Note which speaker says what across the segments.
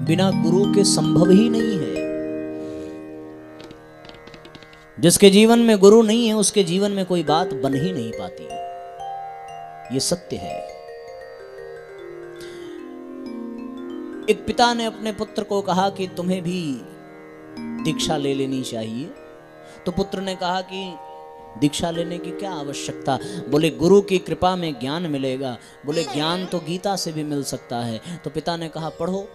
Speaker 1: बिना गुरु के संभव ही नहीं है। जिसके जीवन में गुरु नहीं है उसके जीवन में कोई बात बन ही नहीं पाती, ये सत्य है। एक पिता ने अपने पुत्र को कहा कि तुम्हें भी दीक्षा ले लेनी चाहिए। तो पुत्र ने कहा कि दीक्षा लेने की क्या आवश्यकता। बोले गुरु की कृपा में ज्ञान मिलेगा। बोले ज्ञान तो गीता से भी मिल सकता है। तो पिता ने कहा पढ़ो।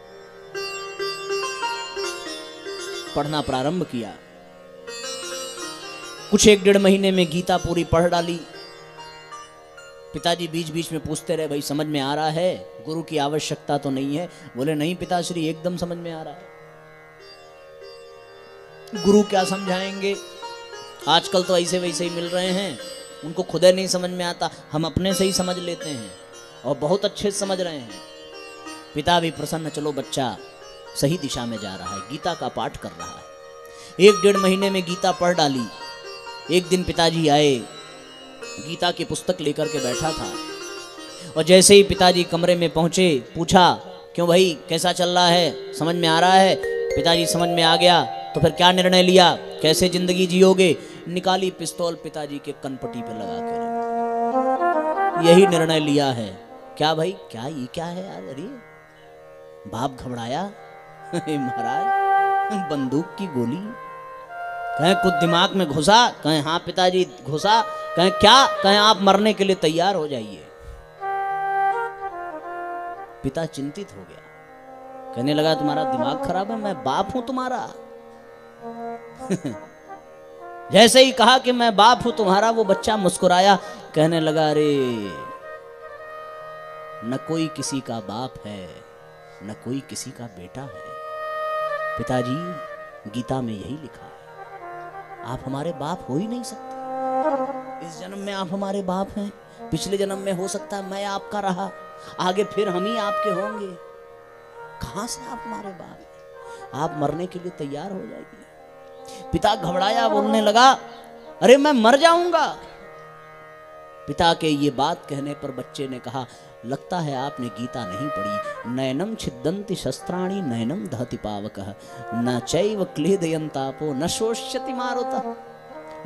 Speaker 1: पढ़ना प्रारंभ किया। कुछ 1-1.5 महीने में गीता पूरी पढ़ डाली। पिताजी बीच बीच में पूछते रहे, भाई समझ में आ रहा है? गुरु की आवश्यकता तो नहीं है? बोले नहीं पिताश्री, एकदम समझ में आ रहा है। गुरु क्या समझाएंगे, आजकल तो ऐसे वैसे ही मिल रहे हैं, उनको खुद ही नहीं समझ में आता, हम अपने से ही समझ लेते हैं और बहुत अच्छे से समझ रहे हैं। पिता भी प्रसन्न, चलो बच्चा सही दिशा में जा रहा है, गीता का पाठ कर रहा है। 1-1.5 महीने में गीता पढ़ डाली। एक दिन पिताजी आए, गीता की पुस्तक लेकर के बैठा था और जैसे ही पिताजी कमरे में पहुंचे पूछा, क्यों भाई कैसा चल रहा है, समझ में आ रहा है? पिताजी समझ में आ गया। तो फिर क्या निर्णय लिया, कैसे जिंदगी जियोगे? निकाली पिस्तौल, पिताजी के कनपटी पे लगा के यही निर्णय लिया है। क्या भाई, क्या ये क्या है यार? अरे बाप घबराया, महाराज बंदूक की गोली, कहें कुछ दिमाग में घुसा, कहें हाँ पिताजी घुसा, कहें क्या, कहें आप मरने के लिए तैयार हो जाइए। पिता चिंतित हो गया, कहने लगा तुम्हारा दिमाग खराब है, मैं बाप हूं तुम्हारा। जैसे ही कहा कि मैं बाप हूं तुम्हारा, वो बच्चा मुस्कुराया, कहने लगा अरे न कोई किसी का बाप है, न कोई किसी का बेटा है। पिताजी गीता में यही लिखा है, आप हमारे बाप हो ही नहीं सकते। इस जन्म में आप हमारे बाप हैं, पिछले जन्म में हो सकता है मैं आपका रहा, आगे फिर हम ही आपके होंगे। कहां से आप हमारे बाप हैं? आप मरने के लिए तैयार हो जाइए। पिता घबराया, बोलने लगा अरे मैं मर जाऊंगा। पिता के ये बात कहने पर बच्चे ने कहा, लगता है आपने गीता नहीं पढ़ी। नयनम छिद्दन्ति शस्त्राणि नयनम दहति पावकः न चैव क्लेदयन्तापो न शोष्यति मारुतः।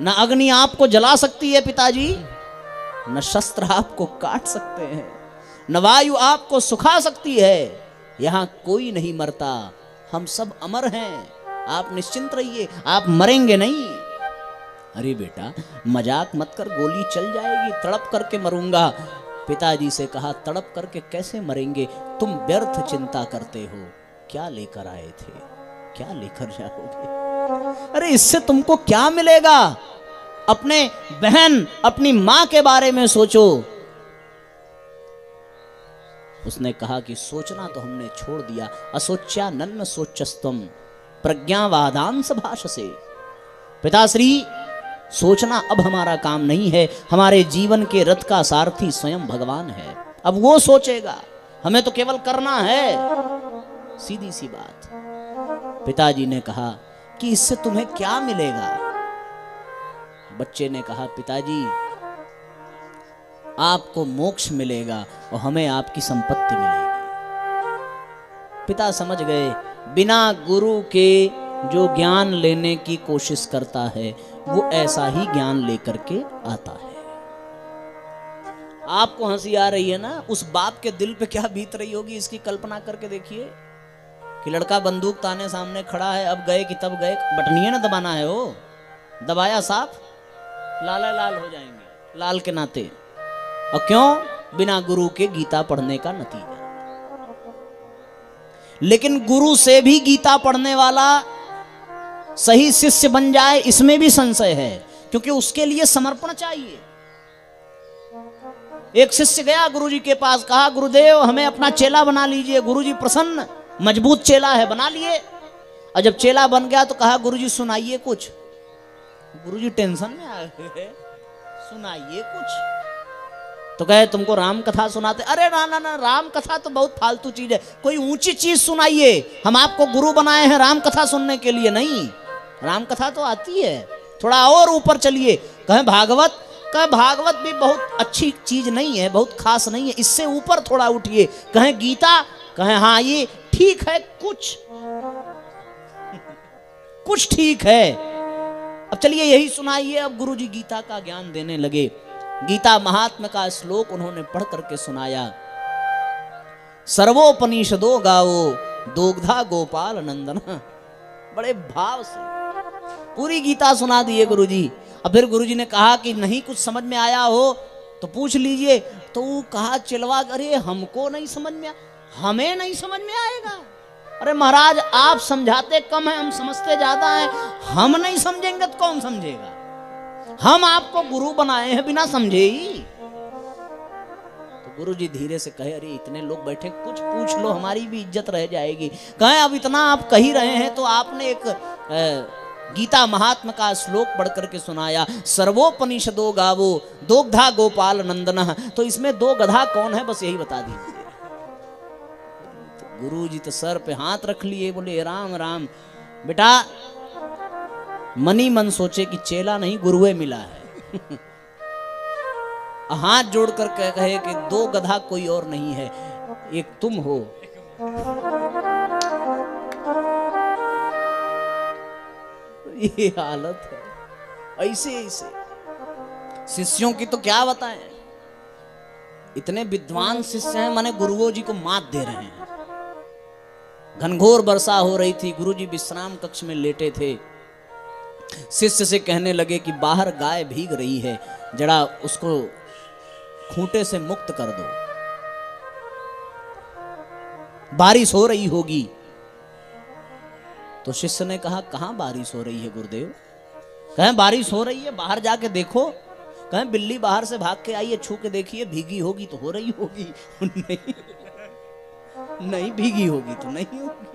Speaker 1: न अग्नि आपको जला सकती है पिताजी, न शस्त्र आपको काट सकते हैं, न वायु आपको सुखा सकती है। यहाँ कोई नहीं मरता, हम सब अमर हैं, आप निश्चिंत रहिए, आप मरेंगे नहीं। अरे बेटा मजाक मत कर, गोली चल जाएगी, तड़प करके मरूंगा। पिताजी से कहा, तड़प करके कैसे मरेंगे, तुम व्यर्थ चिंता करते हो। क्या लेकर आए थे, क्या लेकर जाओगे? अरे इससे तुमको क्या मिलेगा? अपने बहन अपनी मां के बारे में सोचो। उसने कहा कि सोचना तो हमने छोड़ दिया। असोच्या नन्न सोचस्तम प्रज्ञावादांस भाषसे। पिताश्री सोचना अब हमारा काम नहीं है, हमारे जीवन के रथ का सारथी स्वयं भगवान है, अब वो सोचेगा, हमें तो केवल करना है, सीधी सी बात। पिताजी ने कहा कि इससे तुम्हें क्या मिलेगा? बच्चे ने कहा पिताजी आपको मोक्ष मिलेगा और हमें आपकी संपत्ति मिलेगी। पिता समझ गए, बिना गुरु के जो ज्ञान लेने की कोशिश करता है वो ऐसा ही ज्ञान लेकर के आता है। आपको हंसी आ रही है ना, उस बाप के दिल पे क्या बीत रही होगी इसकी कल्पना करके देखिए कि लड़का बंदूक ताने सामने खड़ा है, अब गए कि तब गए, बटनिया ना दबाना है, वो दबाया साफ लाल लाल हो जाएंगे, लाल के नाते। और क्यों? बिना गुरु के गीता पढ़ने का नतीजा। लेकिन गुरु से भी गीता पढ़ने वाला सही शिष्य बन जाए इसमें भी संशय है, क्योंकि उसके लिए समर्पण चाहिए। एक शिष्य गया गुरुजी के पास, कहा गुरुदेव हमें अपना चेला बना लीजिए। गुरुजी प्रसन्न, मजबूत चेला है, बना लिए। और जब चेला बन गया तो कहा गुरुजी सुनाइए कुछ। गुरुजी टेंशन में आ गए, सुनाइए कुछ। तो कहे तुमको राम कथा सुनाते। अरे ना ना ना, राम कथा तो बहुत फालतू चीज है, कोई ऊंची चीज सुनाइए, हम आपको गुरु बनाए हैं राम कथा सुनने के लिए नहीं। राम कथा तो आती है, थोड़ा और ऊपर चलिए। कहे भागवत, कहे भागवत भी बहुत अच्छी चीज नहीं है, बहुत खास नहीं है, इससे ऊपर थोड़ा उठिए। कहे गीता, कहे हाँ ये ठीक है, कुछ ठीक है। अब चलिए यही सुनाइए। अब गुरुजी गीता का ज्ञान देने लगे। गीता महात्म्य का श्लोक उन्होंने पढ़ करके सुनाया। सर्वोपनिषदो गावो दोग्धा गोपाल नंदन। बड़े भाव से पूरी गीता सुना दिए गुरुजी। अब फिर गुरुजी ने कहा कि नहीं कुछ समझ में आया हो तो पूछ लीजिए। तो कहा चिलवा, अरे हमको नहीं समझ में, हमें नहीं समझ में आएगा। अरे महाराज आप समझाते कम है, हम समझते ज्यादा हैं। हम नहीं समझेंगे तो कौन समझेगा? हम आपको गुरु बनाए हैं बिना समझे ही। तो गुरुजी धीरे से कहे, अरे इतने लोग बैठे, कुछ पूछ लो, हमारी भी इज्जत रह जाएगी। कहे अब इतना आप कह ही रहे हैं तो आपने एक गीता महात्म्य का श्लोक पढ़ करके सुनाया, सर्वोपनिषदो गावो दोग्धा गोपाल नंदन। तो इसमें दो गधा कौन है, बस यही बता दीजिए। गुरुजी तो सर पे हाथ रख लिए, बोले राम राम बेटा, मनी मन सोचे कि चेला नहीं गुरुए मिला है। हाथ जोड़कर कहे कि दो गधा कोई और नहीं है, एक तुम हो। ये हालत है। ऐसे ऐसे शिष्यों की तो क्या बताएं। इतने विद्वान शिष्य हैं, माने गुरुओं जी को मात दे रहे हैं। घनघोर वर्षा हो रही थी, गुरुजी विश्राम कक्ष में लेटे थे। शिष्य से कहने लगे कि बाहर गाय भीग रही है, जरा उसको खूंटे से मुक्त कर दो, बारिश हो रही होगी। तो शिष्य ने कहा कहां बारिश हो रही है गुरुदेव? कहें बारिश हो रही है, बाहर जाके देखो। कहें बिल्ली बाहर से भाग के आई है, छू के देखिए, भीगी होगी तो हो रही होगी। नहीं भीगी होगी तो नहीं होगी।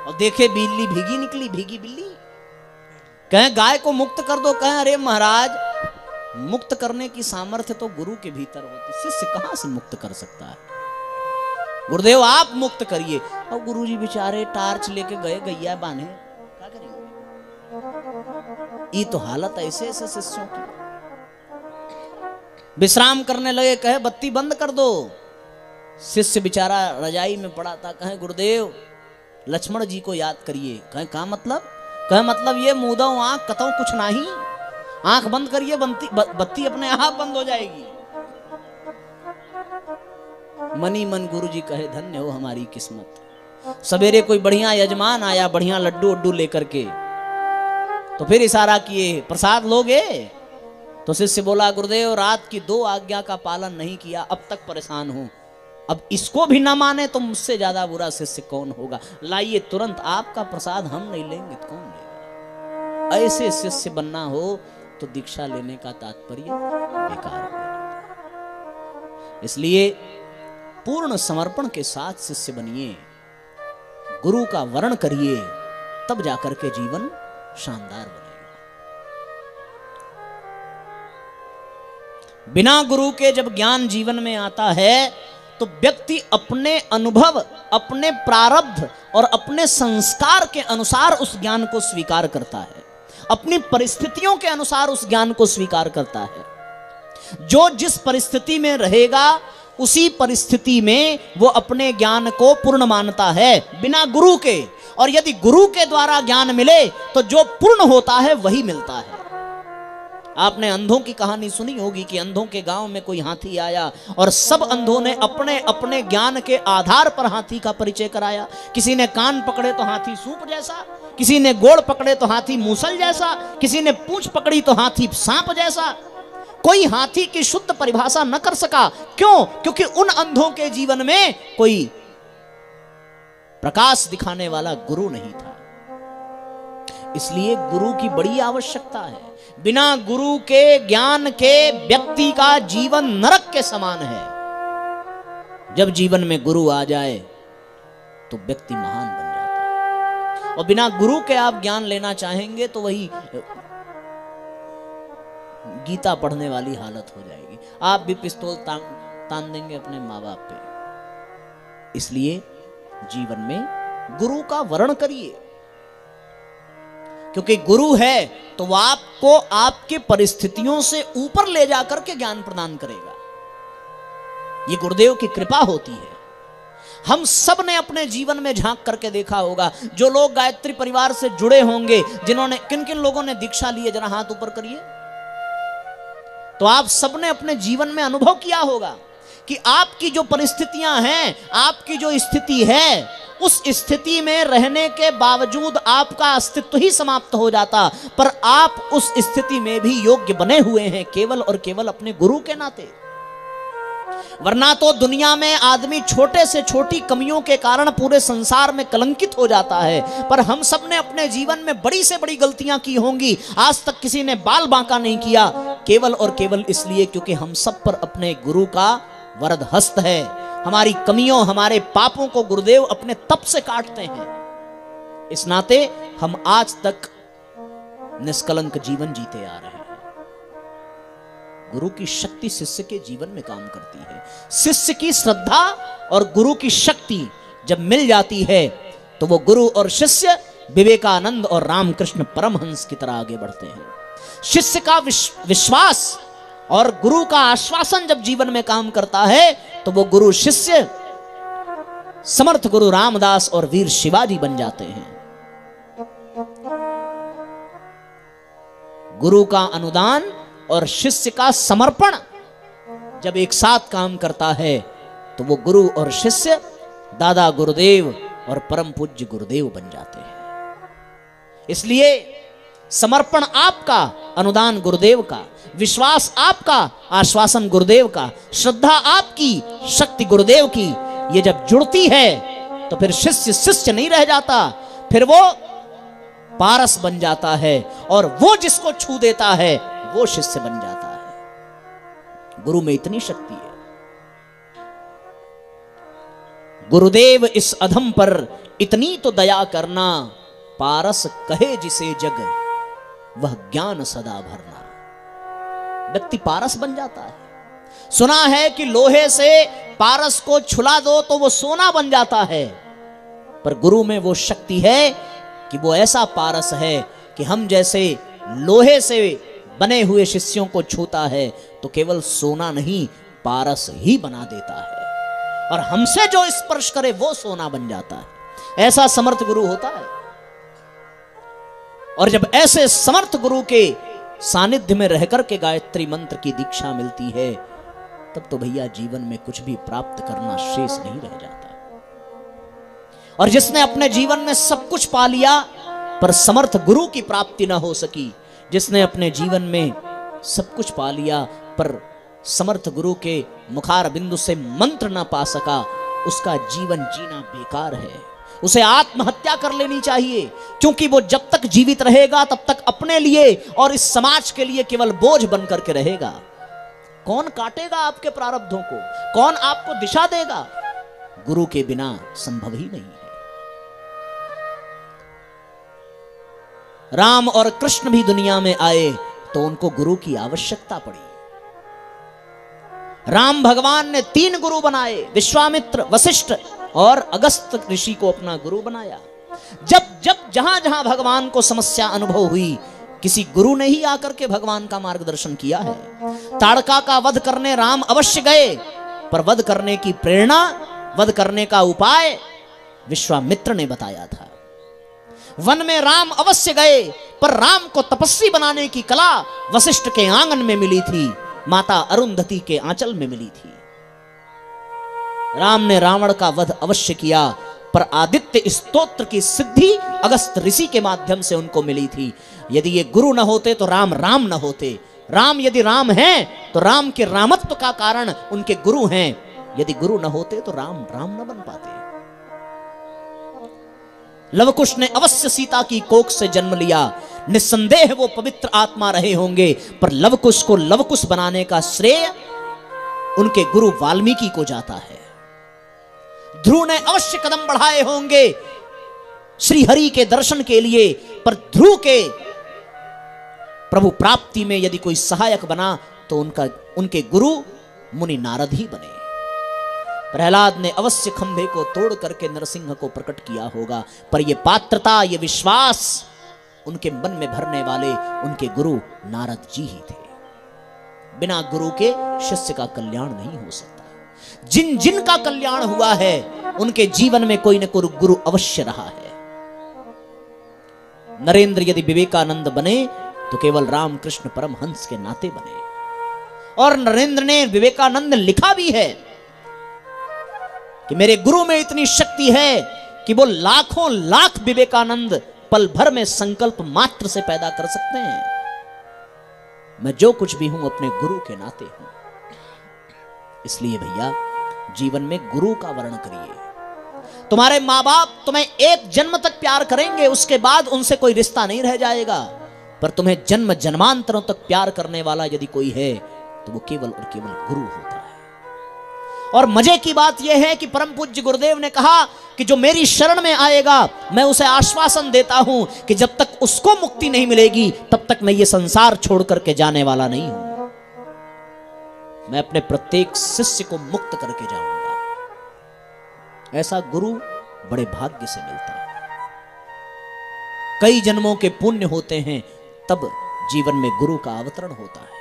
Speaker 1: और देखे बिल्ली भीगी निकली, भीगी बिल्ली। कहें गाय को मुक्त कर दो। कहें अरे महाराज, मुक्त करने की सामर्थ्य तो गुरु के भीतर होती, शिष्य कहां से मुक्त कर सकता है? गुरुदेव आप मुक्त करिए। और गुरुजी बेचारे टार्च लेके गए गैया बांधे, क्या करेंगे? ये तो हालत ऐसे ऐसे शिष्यों की। विश्राम करने लगे, कहे बत्ती बंद कर दो। शिष्य बेचारा रजाई में पड़ा था। कहे गुरुदेव लक्ष्मण जी को याद करिए। कहे का मतलब? कहे मतलब ये मुदो आंख कतौ कुछ नहीं, आंख बंद करिए, बत्ती अपने आप बंद हो जाएगी। मनी मन गुरुजी कहे धन्य हो हमारी किस्मत। सवेरे कोई बढ़िया यजमान आया, बढ़िया लड्डू उड्डू लेकर के, तो फिर इशारा किए प्रसाद लोगे? तो शिष्य बोला गुरुदेव रात की 2 आज्ञा का पालन नहीं किया, अब तक परेशान हूं। अब इसको भी ना माने तो मुझसे ज्यादा बुरा शिष्य कौन होगा? लाइए तुरंत, आपका प्रसाद हम नहीं लेंगे तो कौन लेगा? ऐसे शिष्य बनना हो तो दीक्षा लेने का तात्पर्य बेकार हो। इसलिए पूर्ण समर्पण के साथ शिष्य बनिए, गुरु का वर्ण करिए, तब जाकर के जीवन शानदार बनेगा। बिना गुरु के जब ज्ञान जीवन में आता है तो व्यक्ति अपने अनुभव, अपने प्रारब्ध और अपने संस्कार के अनुसार उस ज्ञान को स्वीकार करता है, अपनी परिस्थितियों के अनुसार उस ज्ञान को स्वीकार करता है। जो जिस परिस्थिति में रहेगा उसी परिस्थिति में वो अपने ज्ञान को पूर्ण मानता है, बिना गुरु के। और यदि गुरु के द्वारा ज्ञान मिले तो जो पूर्ण होता है वही मिलता है। आपने अंधों की कहानी सुनी होगी कि अंधों के गांव में कोई हाथी आया और सब अंधों ने अपने अपने ज्ञान के आधार पर हाथी का परिचय कराया। किसी ने कान पकड़े तो हाथी सूप जैसा, किसी ने गोड़ पकड़े तो हाथी मूसल जैसा, किसी ने पूंछ पकड़ी तो हाथी सांप जैसा। कोई हाथी की शुद्ध परिभाषा न कर सका। क्यों? क्योंकि उन अंधों के जीवन में कोई प्रकाश दिखाने वाला गुरु नहीं था। इसलिए गुरु की बड़ी आवश्यकता है। बिना गुरु के ज्ञान के व्यक्ति का जीवन नरक के समान है। जब जीवन में गुरु आ जाए तो व्यक्ति महान बन जाता है। और बिना गुरु के आप ज्ञान लेना चाहेंगे तो वही गीता पढ़ने वाली हालत हो जाएगी। आप भी पिस्तौल तान देंगे अपने माँ बाप पे। इसलिए जीवन में गुरु का वर्ण करिए, क्योंकि गुरु है तो वह आपको आपके परिस्थितियों से ऊपर ले जाकर के ज्ञान प्रदान करेगा। ये गुरुदेव की कृपा होती है। हम सब ने अपने जीवन में झांक करके देखा होगा। जो लोग गायत्री परिवार से जुड़े होंगे, जिन्होंने किन किन लोगों ने दीक्षा ली है, जरा हाथ ऊपर करिए। तो आप सब ने अपने जीवन में अनुभव किया होगा कि आपकी जो परिस्थितियां हैं, आपकी जो स्थिति है, उस स्थिति में रहने के बावजूद आपका अस्तित्व ही समाप्त हो जाता, पर आप उस स्थिति में भी योग्य बने हुए हैं केवल और केवल अपने गुरु के नाते। वरना तो दुनिया में आदमी छोटे से छोटी कमियों के कारण पूरे संसार में कलंकित हो जाता है। पर हम सब ने अपने जीवन में बड़ी से बड़ी गलतियां की होंगी, आज तक किसी ने बाल बांका नहीं किया, केवल और केवल इसलिए क्योंकि हम सब पर अपने गुरु का वरद हस्त है। हमारी कमियों, हमारे पापों को गुरुदेव अपने तप से काटते हैं। इस नाते हम आज तक निष्कलंक जीवन जीते आ रहे हैं। गुरु की शक्ति शिष्य के जीवन में काम करती है। शिष्य की श्रद्धा और गुरु की शक्ति जब मिल जाती है तो वो गुरु और शिष्य विवेकानंद और रामकृष्ण परमहंस की तरह आगे बढ़ते हैं। शिष्य का विश्वास और गुरु का आश्वासन जब जीवन में काम करता है तो वो गुरु शिष्य समर्थ गुरु रामदास और वीर शिवाजी बन जाते हैं। गुरु का अनुदान और शिष्य का समर्पण जब एक साथ काम करता है तो वो गुरु और शिष्य दादा गुरुदेव और परम पूज्य गुरुदेव बन जाते हैं। इसलिए समर्पण आपका, अनुदान गुरुदेव का, विश्वास आपका, आश्वासन गुरुदेव का, श्रद्धा आपकी, शक्ति गुरुदेव की, ये जब जुड़ती है तो फिर शिष्य शिष्य नहीं रह जाता, फिर वो पारस बन जाता है और वो जिसको छू देता है वो शिष्य बन जाता है। गुरु में इतनी शक्ति है। गुरुदेव इस अधम पर इतनी तो दया करना, पारस कहे जिसे जग वह ज्ञान सदा भरना। व्यक्ति पारस बन जाता है। सुना है कि लोहे से पारस को छुला दो तो वो सोना बन जाता है, पर गुरु में वो शक्ति है कि वो ऐसा पारस है कि हम जैसे लोहे से बने हुए शिष्यों को छूता है तो केवल सोना नहीं, पारस ही बना देता है, और हमसे जो स्पर्श करे वो सोना बन जाता है। ऐसा समर्थ गुरु होता है। और जब ऐसे समर्थ गुरु के सानिध्य में रहकर के गायत्री मंत्र की दीक्षा मिलती है तब तो भैया जीवन में कुछ भी प्राप्त करना शेष नहीं रह जाता। और जिसने अपने जीवन में सब कुछ पा लिया पर समर्थ गुरु की प्राप्ति ना हो सकी, जिसने अपने जीवन में सब कुछ पा लिया पर समर्थ गुरु के मुखार बिंदु से मंत्र ना पा सका, उसका जीवन जीना बेकार है। उसे आत्महत्या कर लेनी चाहिए, क्योंकि वो जब तक जीवित रहेगा तब तक अपने लिए और इस समाज के लिए केवल बोझ बन करके रहेगा। कौन काटेगा आपके प्रारब्धों को? कौन आपको दिशा देगा? गुरु के बिना संभव ही नहीं है। राम और कृष्ण भी दुनिया में आए तो उनको गुरु की आवश्यकता पड़ी। राम भगवान ने 3 गुरु बनाए, विश्वामित्र, वशिष्ठ और अगस्त ऋषि को अपना गुरु बनाया। जब जहां जहां भगवान को समस्या अनुभव हुई, किसी गुरु ने ही आकर के भगवान का मार्गदर्शन किया है। ताड़का का वध करने राम अवश्य गए, पर वध करने की प्रेरणा, वध करने का उपाय विश्वामित्र ने बताया था। वन में राम अवश्य गए, पर राम को तपस्वी बनाने की कला वशिष्ठ के आंगन में मिली थी, माता अरुंधति के आंचल में मिली थी। राम ने रावण का वध अवश्य किया, पर आदित्य स्तोत्र की सिद्धि अगस्त ऋषि के माध्यम से उनको मिली थी। यदि ये गुरु न होते तो राम राम न होते। राम यदि राम हैं तो राम के रामत्व का कारण उनके गुरु हैं। यदि गुरु न होते तो राम राम न बन पाते। लवकुश ने अवश्य सीता की कोख से जन्म लिया, निस्संदेह वो पवित्र आत्मा रहे होंगे, पर लवकुश को लवकुश बनाने का श्रेय उनके गुरु वाल्मीकि को जाता है। ध्रुव ने अवश्य कदम बढ़ाए होंगे श्री हरि के दर्शन के लिए, पर ध्रुव के प्रभु प्राप्ति में यदि कोई सहायक बना तो उनके गुरु मुनि नारद ही बने। प्रहलाद ने अवश्य खंभे को तोड़ करके नरसिंह को प्रकट किया होगा, पर यह पात्रता, यह विश्वास उनके मन में भरने वाले उनके गुरु नारद जी ही थे। बिना गुरु के शिष्य का कल्याण नहीं हो सकता। जिन जिन का कल्याण हुआ है उनके जीवन में कोई न कोई गुरु अवश्य रहा है। नरेंद्र यदि विवेकानंद बने तो केवल रामकृष्ण परमहंस के नाते बने। और नरेंद्र ने विवेकानंद लिखा भी है कि मेरे गुरु में इतनी शक्ति है कि वो लाखों लाख विवेकानंद पल भर में संकल्प मात्र से पैदा कर सकते हैं। मैं जो कुछ भी हूं अपने गुरु के नाते हूं। इसलिए भैया जीवन में गुरु का वर्ण करिए। तुम्हारे माँ बाप तुम्हें एक जन्म तक प्यार करेंगे, उसके बाद उनसे कोई रिश्ता नहीं रह जाएगा, पर तुम्हें जन्म जन्मांतरों तक प्यार करने वाला यदि कोई है तो वो केवल और केवल गुरु होता है। और मजे की बात यह है कि परम पूज्य गुरुदेव ने कहा कि जो मेरी शरण में आएगा मैं उसे आश्वासन देता हूं कि जब तक उसको मुक्ति नहीं मिलेगी तब तक मैं ये संसार छोड़ करके जाने वाला नहीं हूं। मैं अपने प्रत्येक शिष्य को मुक्त करके जाऊंगा। ऐसा गुरु बड़े भाग्य से मिलता है। कई जन्मों के पुण्य होते हैं तब जीवन में गुरु का अवतरण होता है।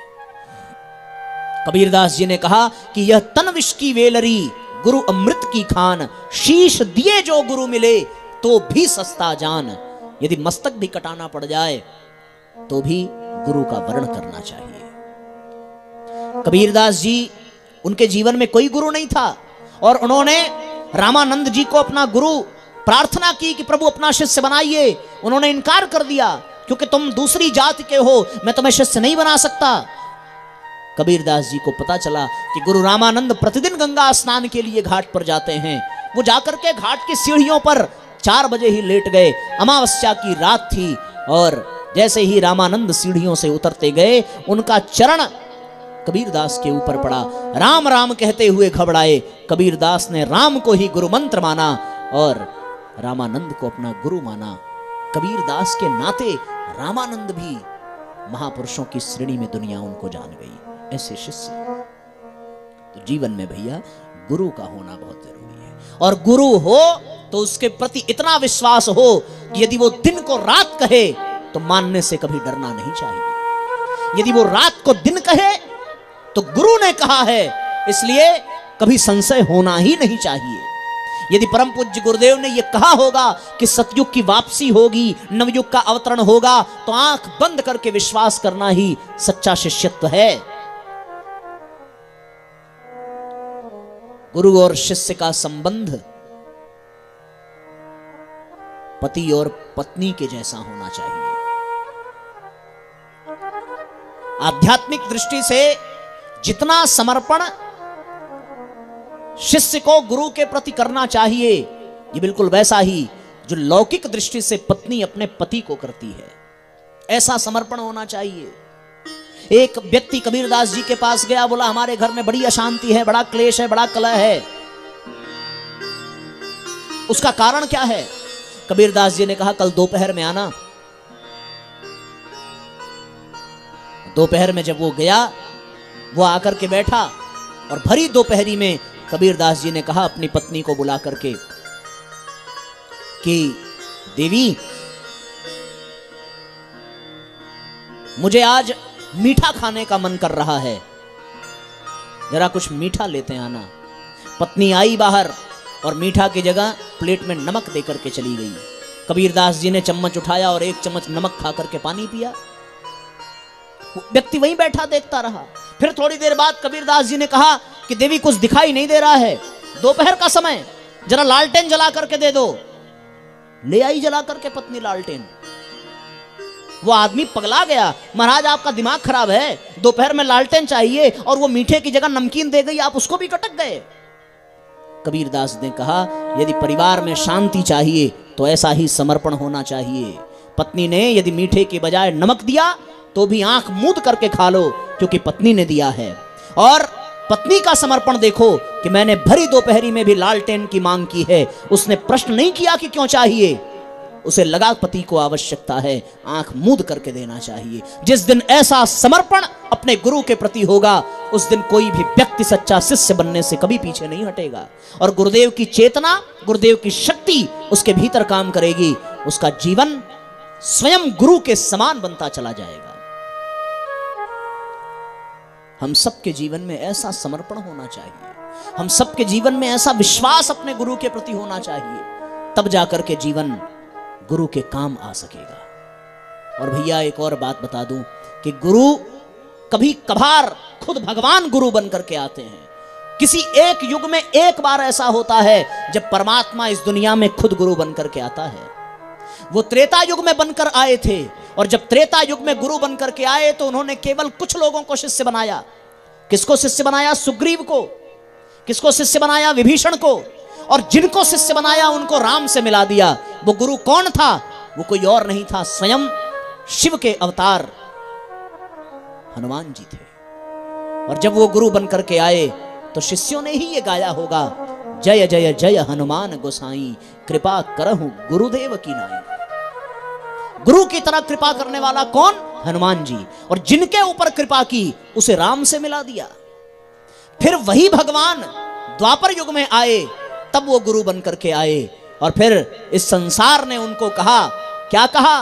Speaker 1: कबीरदास जी ने कहा कि यह तन विष की वेलरी गुरु अमृत की खान, शीश दिए जो गुरु मिले तो भी सस्ता जान। यदि मस्तक भी कटाना पड़ जाए तो भी गुरु का वर्ण करना चाहिए। कबीरदास जी उनके जीवन में कोई गुरु नहीं था और उन्होंने रामानंद जी को अपना गुरु प्रार्थना की कि प्रभु अपना शिष्य बनाइए। उन्होंने इनकार कर दिया क्योंकि तुम दूसरी जाति के हो, मैं तुम्हें शिष्य नहीं बना सकता। कबीरदास जी को पता चला कि गुरु रामानंद प्रतिदिन गंगा स्नान के लिए घाट पर जाते हैं। वो जाकर के घाट की सीढ़ियों पर 4 बजे ही लेट गए। अमावस्या की रात थी और जैसे ही रामानंद सीढ़ियों से उतरते गए उनका चरण कबीरदास के ऊपर पड़ा। राम राम कहते हुए घबराए। कबीरदास ने राम को ही गुरु मंत्र माना और रामानंद को अपना गुरु माना। कबीरदास के नाते रामानंद भी महापुरुषों की श्रेणी में दुनिया उनको जान गई। ऐसे शिष्य तो जीवन में भैया गुरु का होना बहुत जरूरी है। और गुरु हो तो उसके प्रति इतना विश्वास हो कि यदि वो दिन को रात कहे तो मानने से कभी डरना नहीं चाहिए। यदि वो रात को दिन कहे तो गुरु ने कहा है, इसलिए कभी संशय होना ही नहीं चाहिए। यदि परम पूज्य गुरुदेव ने यह कहा होगा कि सतयुग की वापसी होगी, नवयुग का अवतरण होगा, तो आंख बंद करके विश्वास करना ही सच्चा शिष्यत्व है। गुरु और शिष्य का संबंध पति और पत्नी के जैसा होना चाहिए। आध्यात्मिक दृष्टि से जितना समर्पण शिष्य को गुरु के प्रति करना चाहिए, ये बिल्कुल वैसा ही जो लौकिक दृष्टि से पत्नी अपने पति को करती है, ऐसा समर्पण होना चाहिए। एक व्यक्ति कबीरदास जी के पास गया, बोला हमारे घर में बड़ी अशांति है, बड़ा क्लेश है, बड़ा कलह है, उसका कारण क्या है? कबीरदास जी ने कहा कल दोपहर में आना। दोपहर में जब वो गया, वो आकर के बैठा और भरी दोपहरी में कबीरदास जी ने कहा अपनी पत्नी को बुला करके कि देवी, मुझे आज मीठा खाने का मन कर रहा है, जरा कुछ मीठा लेते आना। पत्नी आई बाहर और मीठा की जगह प्लेट में नमक देकर के चली गई। कबीरदास जी ने चम्मच उठाया और 1 चम्मच नमक खा करके पानी पिया। व्यक्ति वहीं बैठा देखता रहा। फिर थोड़ी देर बाद कबीरदास जी ने कहा कि देवी कुछ दिखाई नहीं दे रहा है, दोपहर का समय, जरा लालटेन जला करके दे दो। ले आई जला करके पत्नी लालटेन। वो आदमी पगला गया, महाराज आपका दिमाग खराब है, दोपहर में लालटेन चाहिए और वो मीठे की जगह नमकीन दे गई, आप उसको भी कटक गए। कबीरदास ने कहा यदि परिवार में शांति चाहिए तो ऐसा ही समर्पण होना चाहिए। पत्नी ने यदि मीठे के बजाय नमक दिया तो भी आंख मूंद करके खा लो, क्योंकि पत्नी ने दिया है। और पत्नी का समर्पण देखो कि मैंने भरी दोपहरी में भी लालटेन की मांग की है। उसने प्रश्न नहीं किया कि क्यों चाहिए, उसे लगा पति को आवश्यकता है, आंख मूंद करके देना चाहिए। जिस दिन ऐसा समर्पण अपने गुरु के प्रति होगा, उस दिन कोई भी व्यक्ति सच्चा शिष्य बनने से कभी पीछे नहीं हटेगा। और गुरुदेव की चेतना, गुरुदेव की शक्ति उसके भीतर काम करेगी। उसका जीवन स्वयं गुरु के समान बनता चला जाएगा। हम सबके जीवन में ऐसा समर्पण होना चाहिए। हम सबके जीवन में ऐसा विश्वास अपने गुरु के प्रति होना चाहिए, तब जाकर के जीवन गुरु के काम आ सकेगा। और भैया एक और बात बता दूं कि गुरु कभी कभार खुद भगवान गुरु बनकर के आते हैं। किसी एक युग में एक बार ऐसा होता है जब परमात्मा इस दुनिया में खुद गुरु बनकर के आता है। वो त्रेता युग में बनकर आए थे, और जब त्रेता युग में गुरु बनकर के आए तो उन्होंने केवल कुछ लोगों को शिष्य बनाया। किसको शिष्य बनाया? सुग्रीव को। किसको शिष्य बनाया? विभीषण को। और जिनको शिष्य बनाया उनको राम से मिला दिया। वो गुरु कौन था? वो कोई और नहीं था, स्वयं शिव के अवतार हनुमान जी थे। और जब वो गुरु बनकर के आए तो शिष्यों ने ही ये गाया होगा, जय जय जय हनुमान गोसाई, कृपा करहु गुरुदेव की नाई। गुरु की तरह कृपा करने वाला कौन? हनुमान जी। और जिनके ऊपर कृपा की उसे राम से मिला दिया। फिर वही भगवान द्वापर युग में आए, तब वो गुरु बनकर के आए। और फिर इस संसार ने उनको कहा, क्या कहा?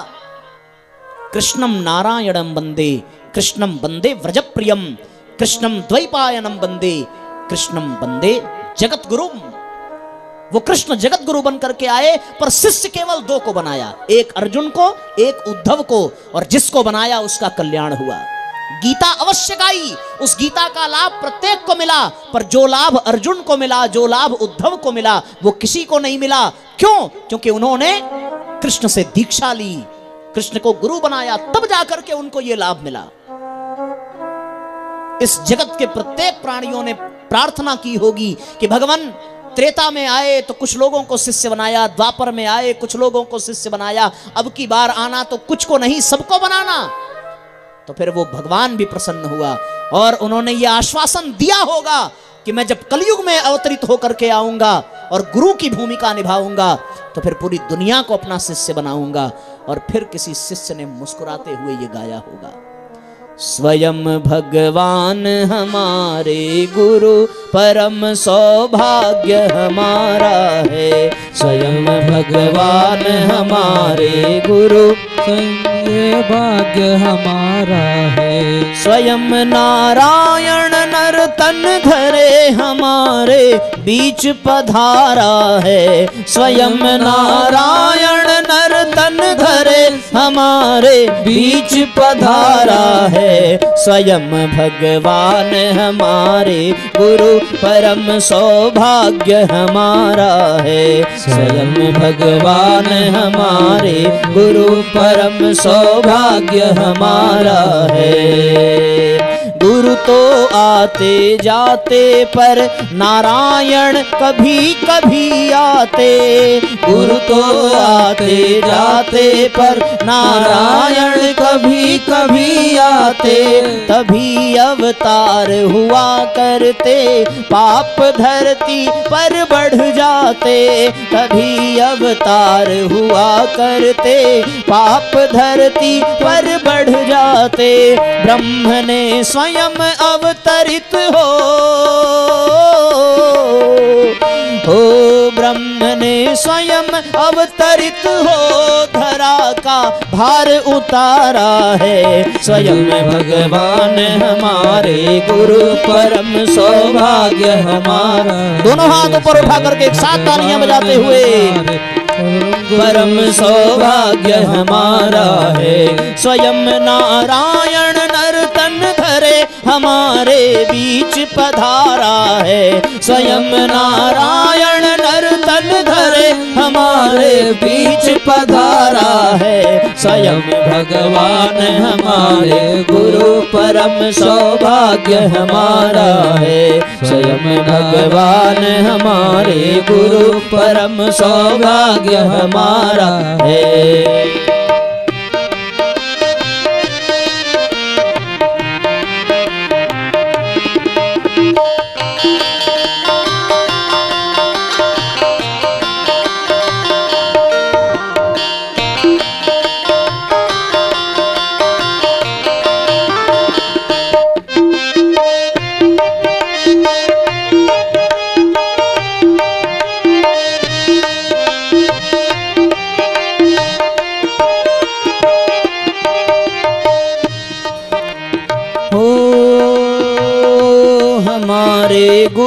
Speaker 1: कृष्णम नारायणम वंदे, कृष्णम वंदे व्रजप्रियम, कृष्णम द्वैपायनम वंदे, कृष्णम वंदे जगत गुरुम। वो कृष्ण जगत गुरु बनकर के आए, पर शिष्य केवल दो को बनाया, एक अर्जुन को, एक उद्धव को। और जिसको बनाया उसका कल्याण हुआ। गीता अवश्य गाई, उस गीता का लाभ प्रत्येक को मिला, पर जो लाभ अर्जुन को मिला, जो लाभ उद्धव को मिला, वो किसी को नहीं मिला। क्यों? क्योंकि उन्होंने कृष्ण से दीक्षा ली, कृष्ण को गुरु बनाया, तब जाकर के उनको ये लाभ मिला। इस जगत के प्रत्येक प्राणियों ने प्रार्थना की होगी कि भगवान त्रेता में आए तो कुछ लोगों को शिष्य बनाया, द्वापर में आए कुछ लोगों को शिष्य बनाया, अब की बार आना तो कुछ को नहीं सबको बनाना। तो फिर वो भगवान भी प्रसन्न हुआ और उन्होंने ये आश्वासन दिया होगा कि मैं जब कलयुग में अवतरित होकर के आऊंगा और गुरु की भूमिका निभाऊंगा तो फिर पूरी दुनिया को अपना शिष्य बनाऊंगा। और फिर किसी शिष्य ने मुस्कुराते हुए ये गाया होगा, स्वयं भगवान हमारे गुरु, परम सौभाग्य हमारा है। स्वयं भगवान हमारे गुरु,
Speaker 2: ये भाग्य हमारा है।
Speaker 1: स्वयं नारायण नर तन धरे हमारे बीच पधारा है। स्वयं नारायण नर तन धरे हमारे बीच पधारा है। स्वयं भगवान हमारे गुरु, परम सौभाग्य हमारा है। स्वयं भगवान हमारे गुरु, परम सौभाग्य हमारा है। गुरु तो आते जाते पर नारायण कभी कभी आते। गुरु तो आते जाते पर नारायण कभी कभी आते। तभी अवतार हुआ करते, पाप धरती पर बढ़ जाते। तभी अवतार हुआ करते, पाप धरती पर बढ़ जाते। ब्रह्म ने स्वयं अवतरित हो ब्रह्म ने स्वयं अवतरित हो, धरा का भार उतारा है। स्वयं भगवान हमारे गुरु, परम सौभाग्य हमारा। दोनों हाथ ऊपर उठा करके एक साथ तालियां बजाते हुए, परम सौभाग्य हमारा है। स्वयं नारायण नर तन धरे हमारे बीच पधारा है। स्वयं नारायण नर तन धरे हमारे बीच पधारा है। स्वयं भगवान हमारे गुरु, परम सौभाग्य हमारा है। स्वयं भगवान हमारे गुरु, परम सौभाग्य हमारा है।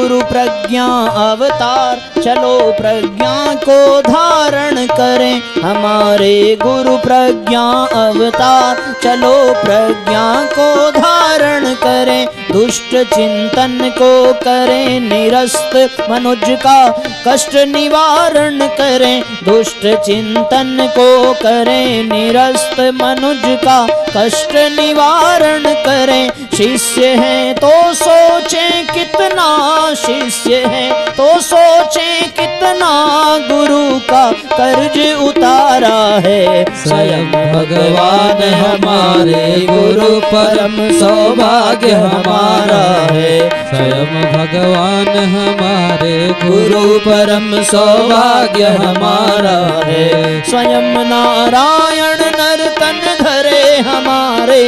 Speaker 1: गुरु प्रज्ञा अवतार, चलो प्रज्ञा को धारण करें हमारे गुरु प्रज्ञा अवतार, चलो प्रज्ञा को धारण करें, दुष्ट चिंतन को करें निरस्त, मनुज का कष्ट निवारण करें, दुष्ट चिंतन को करें निरस्त, मनुज का कष्ट निवारण करें। शिष्य हैं तो सोचें कितना, शिष्य हैं तो सोचें कितना, गुरु का कर्ज उतारा है
Speaker 2: स्वयं भगवान हमारे, गुरु परम सौभाग्य हमारा है। स्वयं भगवान हमारे, गुरु परम सौभाग्य हमारा है।
Speaker 1: स्वयं नारायण नर्तन धरे हमारे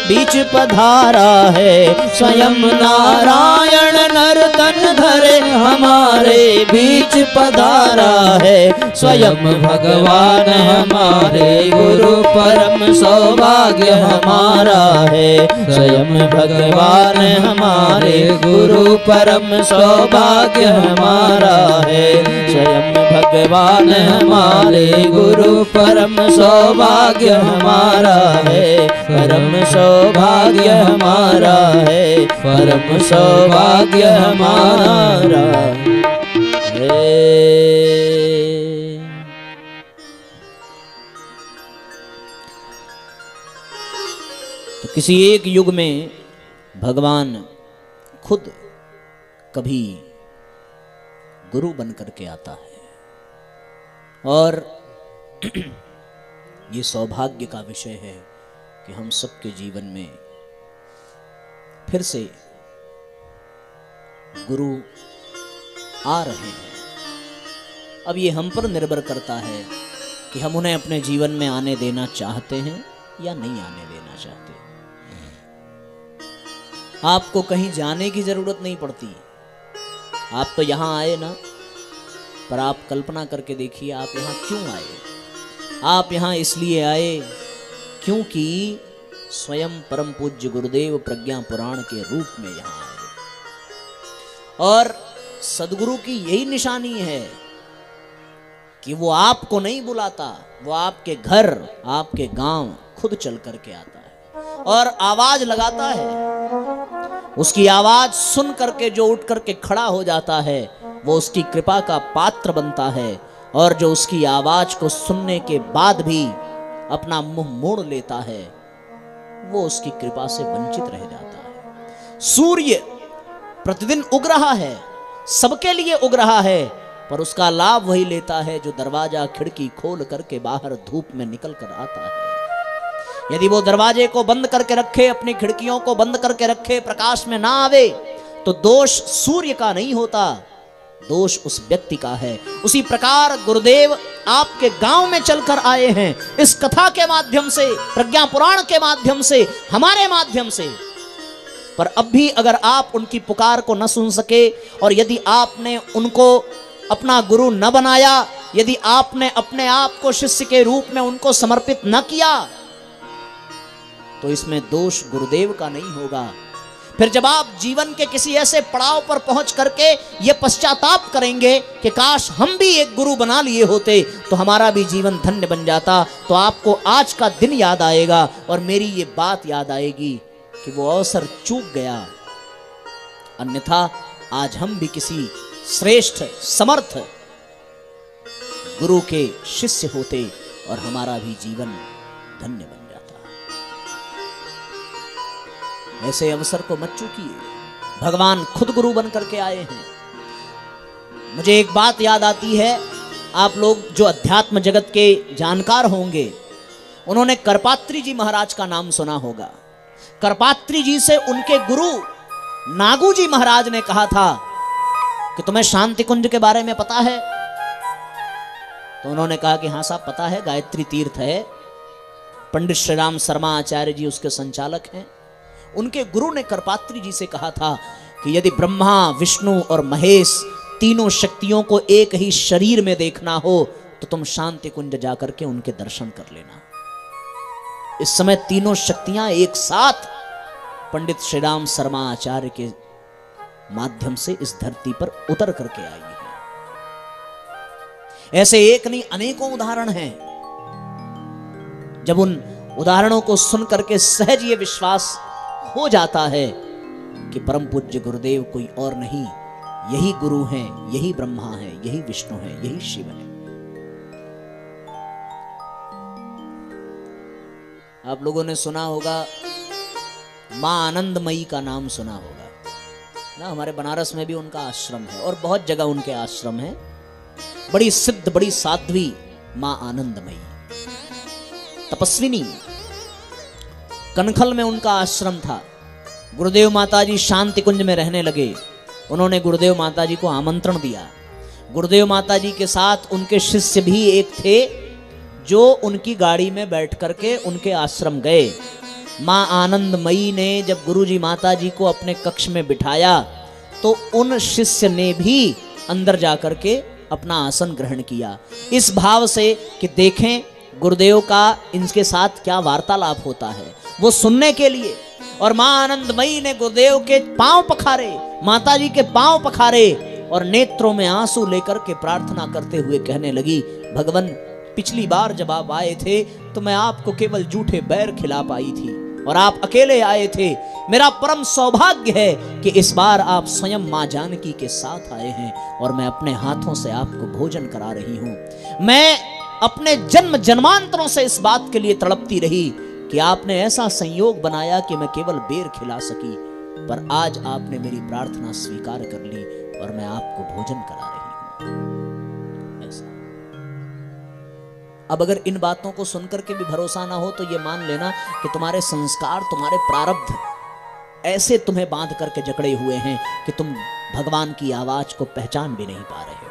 Speaker 1: बीच पधारा है, स्वयं नारायण नर्तन धरे हमारे बीच पधारा है। स्वयं भगवान हमारे, गुरु परम सौभाग्य हमारा है। स्वयं भगवान हमारे, गुरु परम सौभाग्य हमारा है। स्वयं भगवान हमारे, गुरु परम सौभाग्य हमारा है। परम सौभाग्य हमारा है, परम सौभाग्य हमारा है। तो किसी एक युग में भगवान खुद कभी गुरु बन करके आता है, और ये सौभाग्य का विषय है कि हम सबके जीवन में फिर से गुरु आ रहे हैं। अब ये हम पर निर्भर करता है कि हम उन्हें अपने जीवन में आने देना चाहते हैं या नहीं आने देना चाहते। आपको कहीं जाने की जरूरत नहीं पड़ती, आप तो यहां आए ना, पर आप कल्पना करके देखिए आप यहां क्यों आए। आप यहां इसलिए आए क्योंकि स्वयं परम पूज्य गुरुदेव प्रज्ञा पुराण के रूप में यहां आए, और सदगुरु की यही निशानी है कि वो आपको नहीं बुलाता, वो आपके घर, आपके गांव खुद चल करके आता है और आवाज लगाता है। उसकी आवाज सुन करके जो उठ करके खड़ा हो जाता है वो उसकी कृपा का पात्र बनता है, और जो उसकी आवाज को सुनने के बाद भी अपना मुंह मोड़ लेता है वो उसकी कृपा से वंचित रह जाता है। सूर्य प्रतिदिन उग रहा है, सबके लिए उग रहा है, पर उसका लाभ वही लेता है जो दरवाजा खिड़की खोल करके बाहर धूप में निकल कर आता है। यदि वो दरवाजे को बंद करके रखे, अपनी खिड़कियों को बंद करके रखे, प्रकाश में ना आवे, तो दोष सूर्य का नहीं होता, दोष उस व्यक्ति का है। उसी प्रकार गुरुदेव आपके गांव में चलकर आए हैं, इस कथा के माध्यम से, प्रज्ञा पुराण के माध्यम से, हमारे माध्यम से। पर अब भी अगर आप उनकी पुकार को न सुन सके, और यदि आपने उनको अपना गुरु न बनाया, यदि आपने अपने आप को शिष्य के रूप में उनको समर्पित न किया, तो इसमें दोष गुरुदेव का नहीं होगा। फिर जब आप जीवन के किसी ऐसे पड़ाव पर पहुंच करके ये पश्चाताप करेंगे कि काश हम भी एक गुरु बना लिए होते तो हमारा भी जीवन धन्य बन जाता, तो आपको आज का दिन याद आएगा और मेरी ये बात याद आएगी कि वो अवसर चूक गया। अन्यथा आज हम भी किसी श्रेष्ठ समर्थ गुरु के शिष्य होते और हमारा भी जीवन धन्य बन जाता। ऐसे अवसर को मत चूकिए, भगवान खुद गुरु बन करके आए हैं। मुझे एक बात याद आती है, आप लोग जो अध्यात्म जगत के जानकार होंगे उन्होंने करपात्री जी महाराज का नाम सुना होगा। करपात्री जी से उनके गुरु नागू जी महाराज ने कहा था कि तुम्हें शांति कुंज के बारे में पता है? तो उन्होंने कहा कि हाँ साहब पता है, गायत्री तीर्थ है, पंडित श्री राम शर्मा आचार्य जी उसके संचालक हैं। उनके गुरु ने करपात्री जी से कहा था कि यदि ब्रह्मा, विष्णु और महेश तीनों शक्तियों को एक ही शरीर में देखना हो तो तुम शांति कुंज जाकर के उनके दर्शन कर लेना। इस समय तीनों शक्तियां एक साथ पंडित श्री राम शर्मा आचार्य के माध्यम से इस धरती पर उतर करके आई है। ऐसे एक नहीं अनेकों उदाहरण हैं। जब उन उदाहरणों को सुन करके सहज ये विश्वास हो जाता है कि परम पूज्य गुरुदेव कोई और नहीं, यही गुरु हैं, यही ब्रह्मा है, यही विष्णु है, यही शिव है। आप लोगों ने सुना होगा, मां आनंदमयी का नाम सुना होगा ना। हमारे बनारस में भी उनका आश्रम है और बहुत जगह उनके आश्रम है। बड़ी सिद्ध, बड़ी साध्वी मां आनंदमयी, तपस्विनी। कनखल में उनका आश्रम था। गुरुदेव माताजी शांति कुंज में रहने लगे। उन्होंने गुरुदेव माताजी को आमंत्रण दिया। गुरुदेव माताजी के साथ उनके शिष्य भी एक थे जो उनकी गाड़ी में बैठ करके उनके आश्रम गए। मां आनंदमयी ने जब गुरुजी माताजी को अपने कक्ष में बिठाया तो उन शिष्य ने भी अंदर जाकर के अपना आसन ग्रहण किया, इस भाव से कि देखें गुरुदेव का इनके साथ क्या वार्तालाप होता है, वो सुनने के लिए। और मां आनंदमयी ने गुरुदेव के पांव पखारे, माताजी के पांव पखारे और नेत्रों में आंसू लेकर के प्रार्थना करते हुए कहने लगी, भगवान पिछली बार जब आप आए थे तो मैं आपको केवल जूठे बैर खिला पाई थी और आप अकेले आए थे। मेरा परम सौभाग्य है कि इस बार आप स्वयं मां जानकी के साथ आए हैं और मैं अपने हाथों से आपको भोजन करा रही हूं। मैं अपने जन्म जन्मांतरों से इस बात के लिए तड़पती रही कि आपने ऐसा संयोग बनाया कि मैं केवल बेर खिला सकी, पर आज आपने मेरी प्रार्थना स्वीकार कर ली और मैं आपको भोजन करा रही हूं। ऐसा। अब अगर इन बातों को सुनकर के भी भरोसा ना हो तो ये मान लेना कि तुम्हारे संस्कार, तुम्हारे प्रारब्ध ऐसे तुम्हें बांध करके जकड़े हुए हैं कि तुम भगवान की आवाज को पहचान भी नहीं पा रहे हो।